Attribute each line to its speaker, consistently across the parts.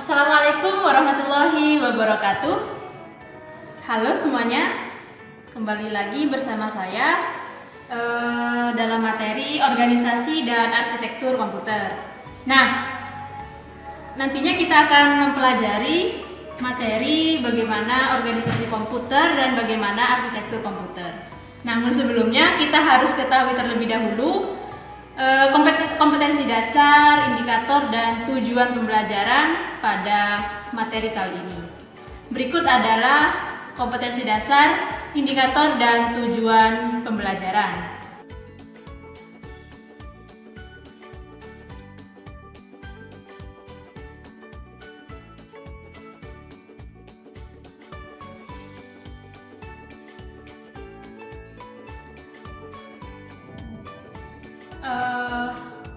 Speaker 1: Assalamualaikum warahmatullahi wabarakatuh. Halo semuanya, kembali lagi bersama saya dalam materi organisasi dan arsitektur komputer. Nah, nantinya kita akan mempelajari materi bagaimana organisasi komputer dan bagaimana arsitektur komputer. Namun sebelumnya kita harus ketahui terlebih dahulu kompetensi dasar, indikator, dan tujuan pembelajaran pada materi kali ini. Berikut adalah kompetensi dasar, indikator, dan tujuan pembelajaran.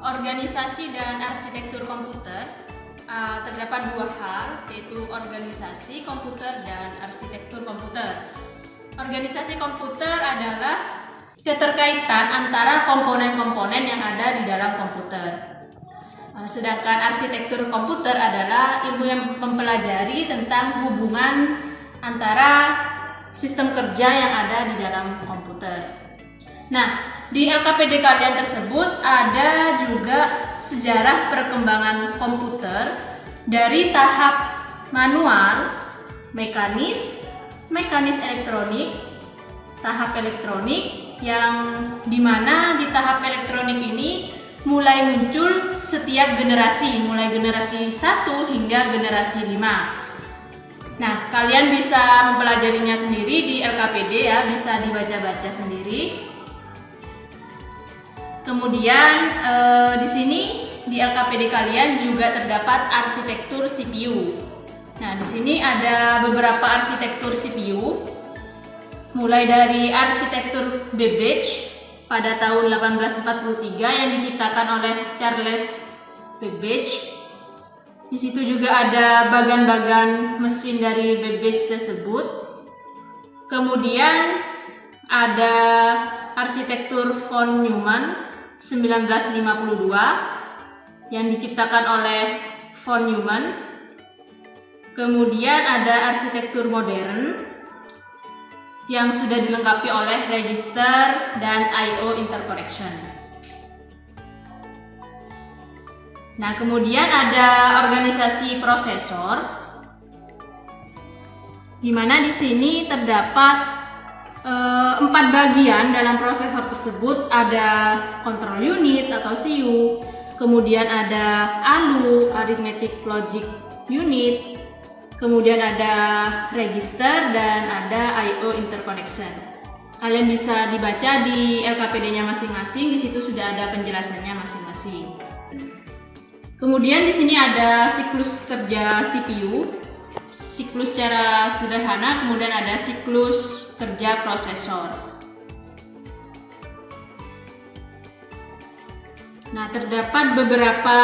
Speaker 1: Organisasi dan arsitektur komputer terdapat dua hal, yaitu organisasi komputer dan arsitektur komputer. Organisasi komputer adalah keterkaitan antara komponen-komponen yang ada di dalam komputer. Sedangkan arsitektur komputer adalah ilmu yang mempelajari tentang hubungan antara sistem kerja yang ada di dalam komputer. Nah, di LKPD kalian tersebut ada juga sejarah perkembangan komputer dari tahap manual, mekanis elektronik, tahap elektronik, yang dimana di tahap elektronik ini mulai muncul setiap generasi, mulai generasi 1 hingga generasi 5. Nah, kalian bisa mempelajarinya sendiri di LKPD ya, bisa dibaca-baca sendiri. Kemudian di sini di LKPD kalian juga terdapat arsitektur CPU. Nah, di sini ada beberapa arsitektur CPU, mulai dari arsitektur Babbage pada tahun 1843 yang diciptakan oleh Charles Babbage. Di situ juga ada bagan-bagan mesin dari Babbage tersebut. Kemudian ada arsitektur von Neumann 1952 yang diciptakan oleh von Neumann. Kemudian ada arsitektur modern yang sudah dilengkapi oleh register dan I/O interconnection. Nah, kemudian ada organisasi prosesor, di mana di sini terdapat 4 bagian dalam prosesor tersebut. Ada control unit atau CU, kemudian ada ALU, arithmetic logic unit, kemudian ada register, dan ada I/O interconnection. Kalian bisa dibaca di LKPD-nya masing-masing, di situ sudah ada penjelasannya masing-masing. Kemudian di sini ada siklus kerja CPU, siklus secara sederhana, kemudian ada siklus kerja prosesor. Nah, terdapat beberapa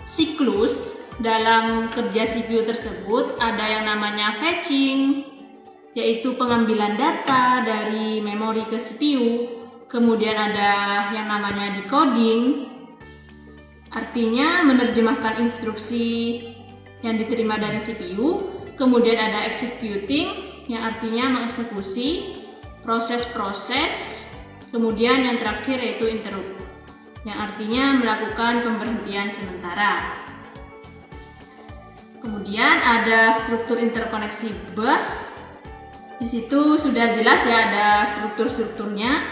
Speaker 1: siklus dalam kerja CPU tersebut. Ada yang namanya fetching, yaitu pengambilan data dari memori ke CPU. Kemudian ada yang namanya decoding, artinya menerjemahkan instruksi yang diterima dari CPU. Kemudian ada executing, yang artinya mengeksekusi proses-proses. Kemudian yang terakhir yaitu interrupt, yang artinya melakukan pemberhentian sementara. Kemudian ada struktur interkoneksi bus. Di situ sudah jelas ya, ada struktur-strukturnya,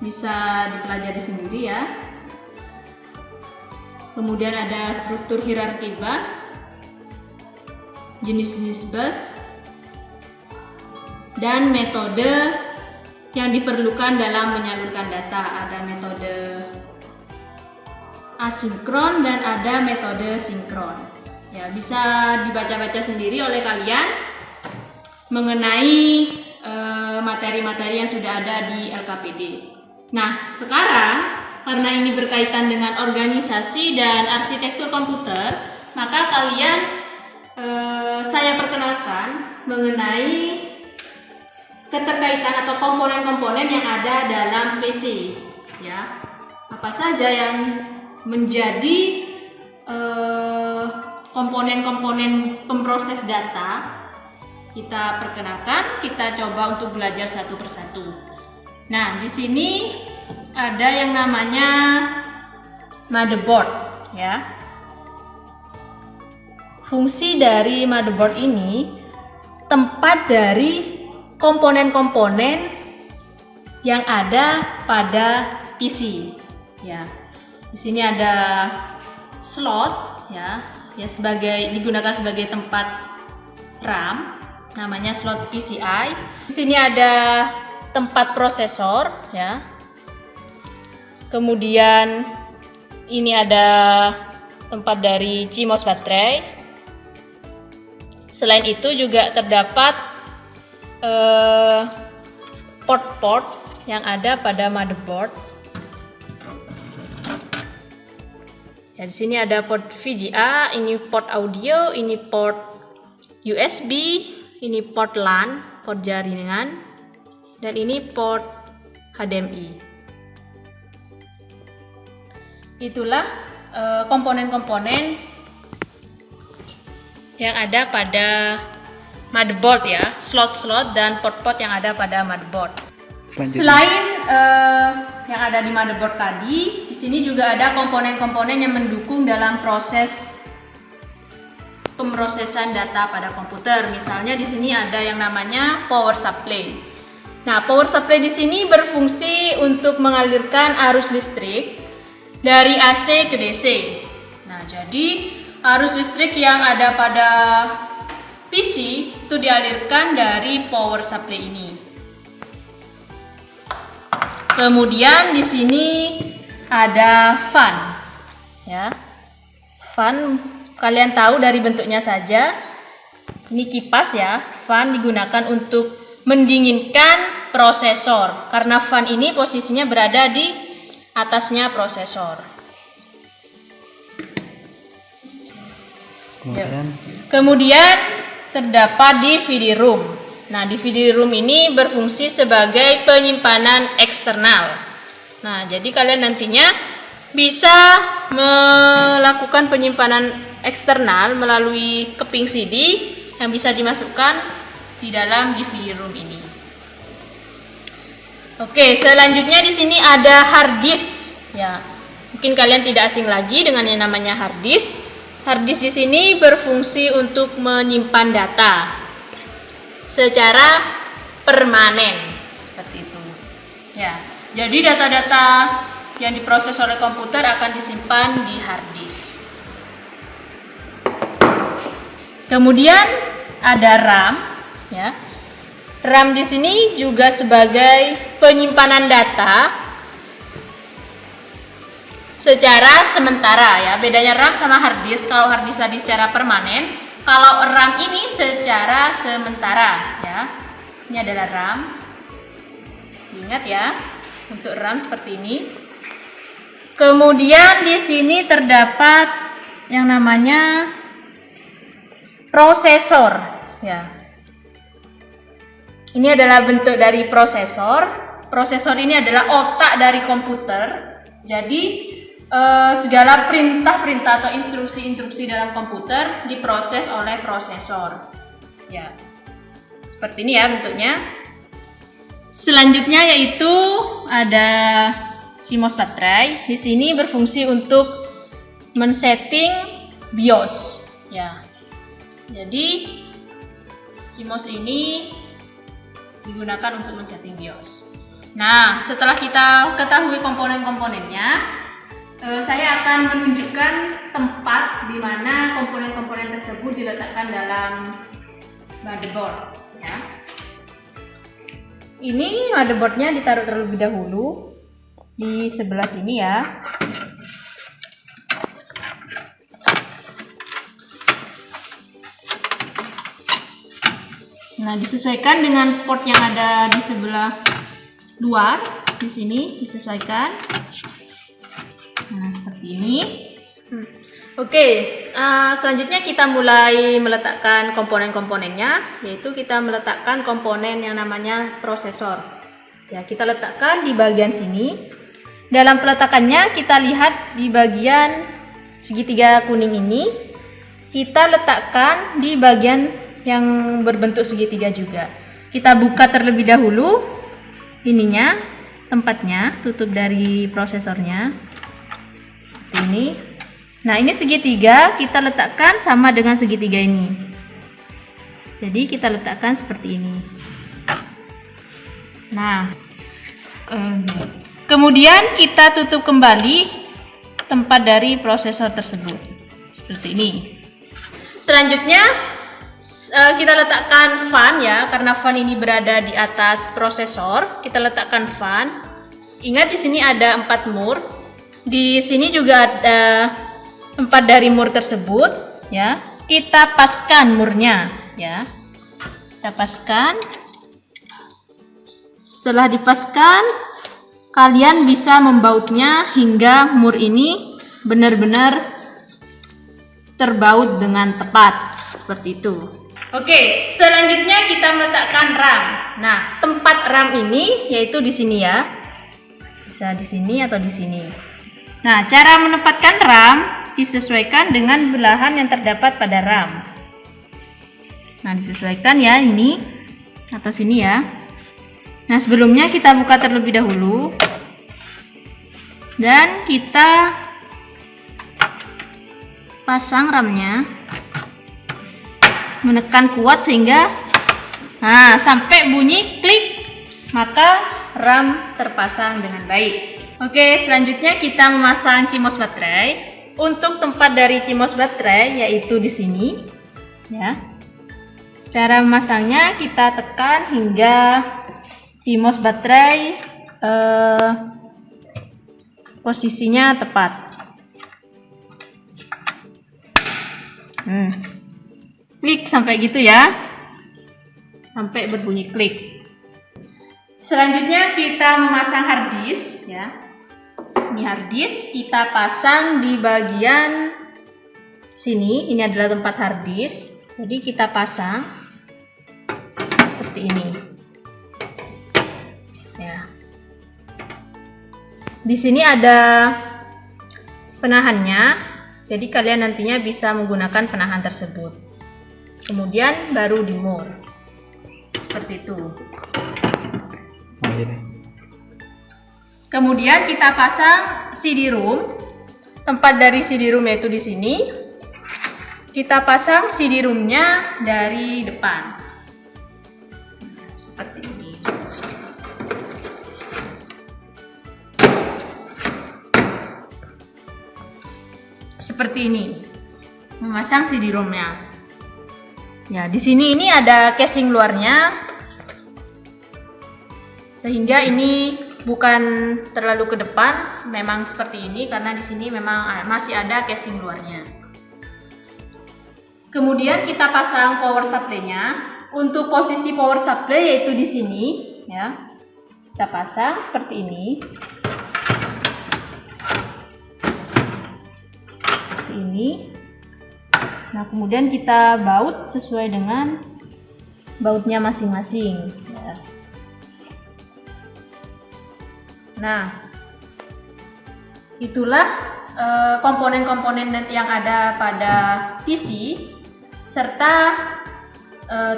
Speaker 1: bisa dipelajari sendiri ya. Kemudian ada struktur hierarki bus, jenis-jenis bus, dan metode yang diperlukan dalam menyalurkan data. Ada metode asinkron dan ada metode sinkron. Ya, bisa dibaca-baca sendiri oleh kalian mengenai materi-materi yang sudah ada di LKPD. Nah, sekarang karena ini berkaitan dengan organisasi dan arsitektur komputer, maka kalian saya perkenalkan mengenai keterkaitan atau komponen-komponen yang ada dalam PC, ya. Apa saja yang menjadi komponen-komponen pemproses data kita perkenalkan, kita coba untuk belajar satu persatu. Nah, di sini ada yang namanya motherboard ya. Fungsi dari motherboard ini tempat dari komponen-komponen yang ada pada PC ya. Di sini ada slot ya, digunakan sebagai tempat RAM, namanya slot PCI. Di sini ada tempat prosesor ya. Kemudian ini ada tempat dari CMOS baterai. Selain itu juga terdapat port-port yang ada pada motherboard. Ya, di sini ada port VGA, ini port audio, ini port USB, ini port LAN, port jaringan, dan ini port HDMI. Itulah komponen-komponen yang ada pada motherboard ya, slot-slot dan port-port yang ada pada motherboard. Selain yang ada di motherboard tadi, di sini juga ada komponen-komponen yang mendukung dalam proses pemrosesan data pada komputer. Misalnya di sini ada yang namanya power supply. Nah, power supply di sini berfungsi untuk mengalirkan arus listrik dari AC ke DC. Nah, jadi arus listrik yang ada pada PC itu dialirkan dari power supply ini. Kemudian di sini ada fan, ya. Fan kalian tahu dari bentuknya saja. Ini kipas ya. Fan digunakan untuk mendinginkan prosesor karena fan ini posisinya berada di atasnya prosesor. Kemudian terdapat DVD room. Nah, DVD room ini berfungsi sebagai penyimpanan eksternal. Nah, jadi kalian nantinya bisa melakukan penyimpanan eksternal melalui keping CD yang bisa dimasukkan di dalam DVD room ini. Oke, selanjutnya di sini ada hard disk. Ya, mungkin kalian tidak asing lagi dengan yang namanya hard disk. Hard disk di sini berfungsi untuk menyimpan data secara permanen seperti itu. Ya, jadi data-data yang diproses oleh komputer akan disimpan di hard disk. Kemudian ada RAM, ya. RAM di sini juga sebagai penyimpanan data secara sementara ya. Bedanya RAM sama hard disk, kalau hard disk tadi secara permanen, kalau RAM ini secara sementara ya. Ini adalah RAM. Ingat ya, untuk RAM seperti ini. Kemudian di sini terdapat yang namanya prosesor ya. Ini adalah bentuk dari prosesor. Prosesor ini adalah otak dari komputer. Jadi segala perintah-perintah atau instruksi-instruksi dalam komputer diproses oleh prosesor. Ya, seperti ini ya bentuknya. Selanjutnya yaitu ada CMOS baterai. Di sini berfungsi untuk men-setting BIOS. Ya, jadi CMOS ini digunakan untuk men-setting BIOS. Nah, setelah kita ketahui komponen-komponennya, saya akan menunjukkan tempat di mana komponen-komponen tersebut diletakkan dalam motherboard. Ya. Ini motherboardnya ditaruh terlebih dahulu di sebelah sini ya. Nah, disesuaikan dengan port yang ada di sebelah luar. Di sini disesuaikan. Nah, seperti ini. Oke, selanjutnya kita mulai meletakkan komponen-komponennya, yaitu kita meletakkan komponen yang namanya prosesor. Ya, kita letakkan di bagian sini. Dalam peletakannya kita lihat di bagian segitiga kuning ini kita letakkan di bagian yang berbentuk segitiga juga. Kita buka terlebih dahulu ininya, tempatnya, tutup dari prosesornya. Ini. Nah, ini segitiga kita letakkan sama dengan segitiga ini. Jadi kita letakkan seperti ini. Nah, kemudian kita tutup kembali tempat dari prosesor tersebut. Seperti ini. Selanjutnya kita letakkan fan ya, karena fan ini berada di atas prosesor. Kita letakkan fan. Ingat di sini ada 4 mur. Di sini juga ada tempat dari mur tersebut ya. Kita paskan murnya ya. Kita paskan. Setelah dipaskan, kalian bisa membautnya hingga mur ini benar-benar terbaut dengan tepat seperti itu. Oke, selanjutnya kita meletakkan RAM. Nah, tempat RAM ini yaitu di sini ya. Bisa di sini atau di sini. Nah, cara menempatkan RAM disesuaikan dengan belahan yang terdapat pada RAM. Nah, disesuaikan ya ini atau sini ya. Nah, sebelumnya kita buka terlebih dahulu. Dan kita pasang RAM-nya. Menekan kuat sehingga sampai bunyi klik, maka RAM terpasang dengan baik. Oke, selanjutnya kita memasang CMOS baterai. Untuk tempat dari CMOS baterai yaitu di sini ya. Cara memasangnya kita tekan hingga CMOS baterai posisinya tepat. Klik sampai gitu ya, sampai berbunyi klik. Selanjutnya kita memasang harddisk ya. Ini harddisk kita pasang di bagian sini. Ini adalah tempat harddisk. Jadi kita pasang seperti ini ya. Di sini ada penahannya, jadi kalian nantinya bisa menggunakan penahan tersebut. Kemudian baru di mur seperti itu. Kemudian kita pasang CD-ROM. Tempat dari CD-ROM yaitu di sini. Kita pasang CD-ROM-nya dari depan. Seperti ini. Seperti ini. Memasang CD-ROM-nya. Ya, di sini ini ada casing luarnya, sehingga ini bukan terlalu ke depan, memang seperti ini karena di sini memang masih ada casing luarnya. Kemudian kita pasang power supply-nya. Untuk posisi power supply yaitu di sini, ya. Kita pasang seperti ini. Seperti ini. Nah, kemudian kita baut sesuai dengan bautnya masing-masing ya. Nah, itulah komponen-komponen yang ada pada PC serta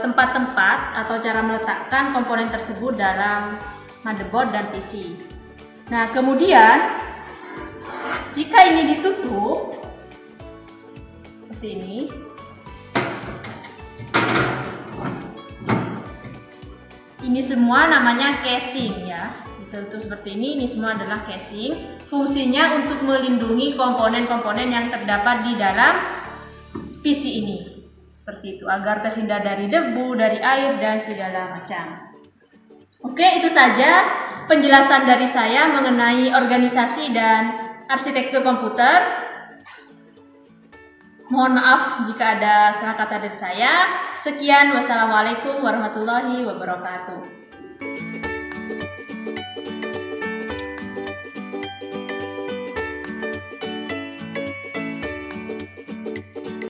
Speaker 1: tempat-tempat atau cara meletakkan komponen tersebut dalam motherboard dan PC. Nah, kemudian jika ini ditutup seperti ini, ini semua namanya casing ya. Ditutup seperti ini semua adalah casing. Fungsinya untuk melindungi komponen-komponen yang terdapat di dalam PC ini. Seperti itu, agar terhindar dari debu, dari air, dan segala macam. Oke, itu saja penjelasan dari saya mengenai organisasi dan arsitektur komputer. Mohon maaf jika ada salah kata dari saya. Sekian, wassalamualaikum warahmatullahi wabarakatuh.